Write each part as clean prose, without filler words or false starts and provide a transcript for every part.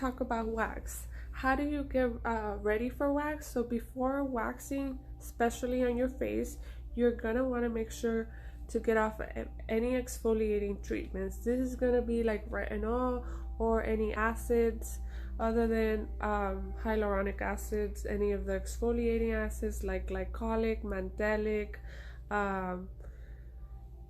talk about wax. How do you get ready for wax? So before waxing, especially on your face, you're gonna want to make sure to get off any exfoliating treatments. This is gonna be like retinol or any acids other than hyaluronic acids, any of the exfoliating acids like glycolic, mandelic,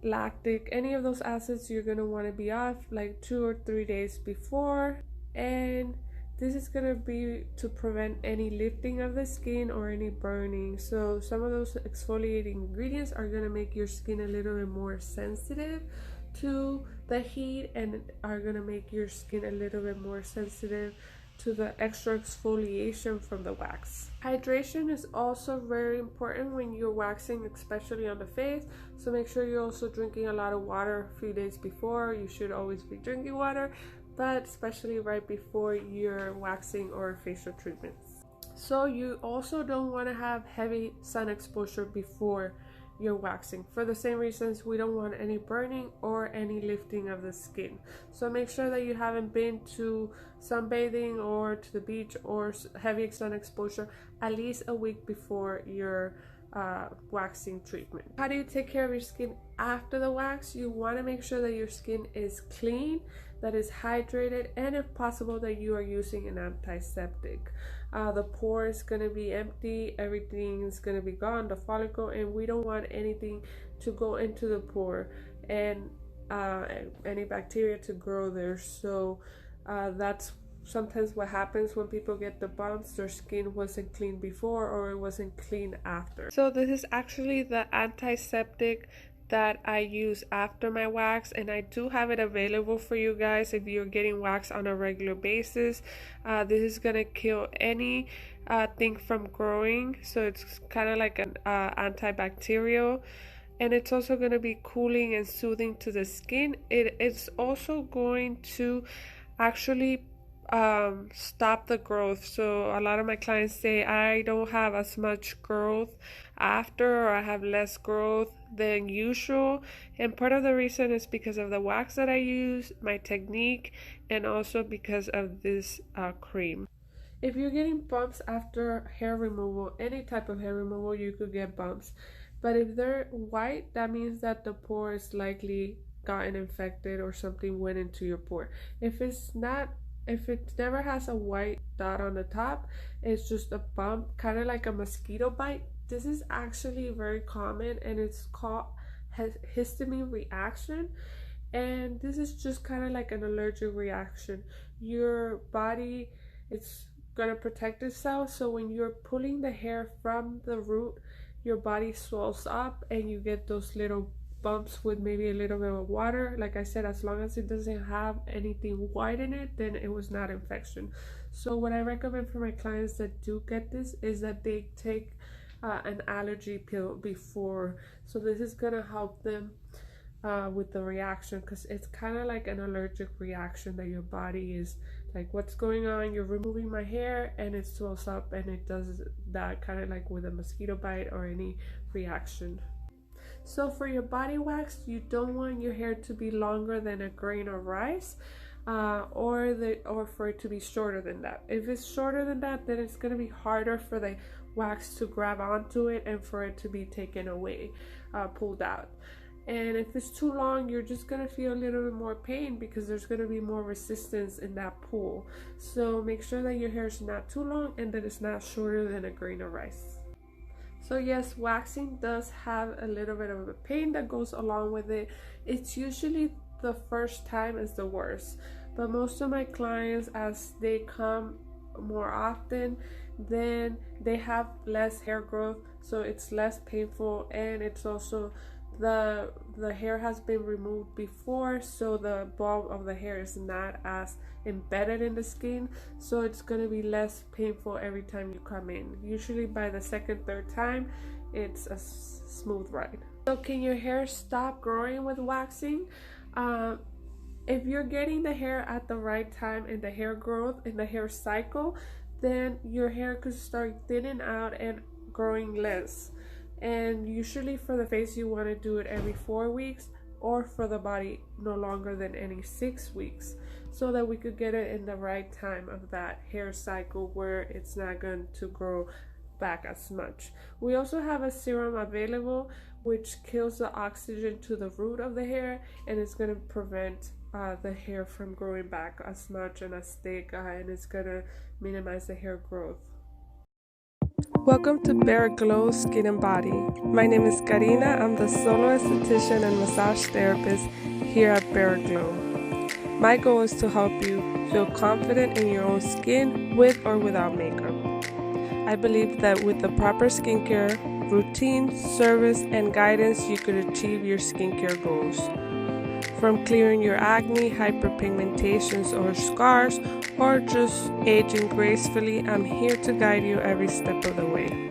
lactic, any of those acids you're going to want to be off like 2 or 3 days before. And this is going to be to prevent any lifting of the skin or any burning. So some of those exfoliating ingredients are going to make your skin a little bit more sensitive to the heat and are going to make your skin a little bit more sensitive to the extra exfoliation from the wax. Hydration is also very important when you're waxing, especially on the face. So make sure you're also drinking a lot of water a few days before. You should always be drinking water, but especially right before your waxing or facial treatments. So you also don't want to have heavy sun exposure before you're waxing. For the same reasons, we don't want any burning or any lifting of the skin. So make sure that you haven't been to sunbathing or to the beach or heavy sun exposure at least a week before your waxing treatment. How do you take care of your skin after the wax? You want to make sure that your skin is clean, that is hydrated, and if possible that you are using an antiseptic. The pore is going to be empty, everything is going to be gone, the follicle, and we don't want anything to go into the pore and any bacteria to grow there. So that's sometimes what happens when people get the bumps. Their skin wasn't clean before or it wasn't clean after. So this is actually the antiseptic that I use after my wax, and I do have it available for you guys if you're getting wax on a regular basis. This is gonna kill any thing from growing, so it's kind of like an antibacterial, and it's also going to be cooling and soothing to the skin. It's also going to actually stop the growth. So a lot of my clients say I don't have as much growth after, or I have less growth than usual, and part of the reason is because of the wax that I use, my technique, and also because of this cream. If you're getting bumps after hair removal, any type of hair removal, you could get bumps, but if they're white, that means that the pore is likely gotten infected or something went into your pore. If it's not, if it never has a white dot on the top, it's just a bump, kind of like a mosquito bite. This is actually very common, and it's called histamine reaction, and this is just kind of like an allergic reaction. Your body, it's gonna protect itself, so when you're pulling the hair from the root, your body swells up and you get those little bumps with maybe a little bit of water. Like I said, as long as it doesn't have anything white in it, then it was not infection. So what I recommend for my clients that do get this is that they take an allergy pill before. So this is gonna help them with the reaction, because it's kind of like an allergic reaction that your body is like, what's going on? You're removing my hair and it swells up, and it does that kind of like with a mosquito bite or any reaction. So for your body wax, you don't want your hair to be longer than a grain of rice, or for it to be shorter than that. If it's shorter than that, then it's going to be harder for the wax to grab onto it and for it to be taken away, pulled out. And if it's too long, you're just going to feel a little bit more pain because there's going to be more resistance in that pull. So make sure that your hair is not too long and that it's not shorter than a grain of rice. So yes, waxing does have a little bit of a pain that goes along with it. It's usually the first time is the worst, but most of my clients, as they come more often, then they have less hair growth, so it's less painful, and it's also the hair has been removed before, so the bulb of the hair is not as embedded in the skin, so it's going to be less painful every time you come in. Usually by the second, third time, it's a smooth ride. So can your hair stop growing with waxing? If you're getting the hair at the right time in the hair growth, in the hair cycle, then your hair could start thinning out and growing less. And usually for the face, you want to do it every 4 weeks, or for the body no longer than any 6 weeks. so that we could get it in the right time of that hair cycle where it's not going to grow back as much. We also have a serum available which kills the oxygen to the root of the hair, and it's going to prevent the hair from growing back as much and as thick, and it's going to minimize the hair growth. Welcome to Bare Glow Skin and Body. My name is Karina. I'm the solo esthetician and massage therapist here at Bare Glow. My goal is to help you feel confident in your own skin with or without makeup. I believe that with the proper skincare, routine, service, and guidance, you could achieve your skincare goals. From clearing your acne, hyperpigmentations, or scars, or just aging gracefully, I'm here to guide you every step of the way.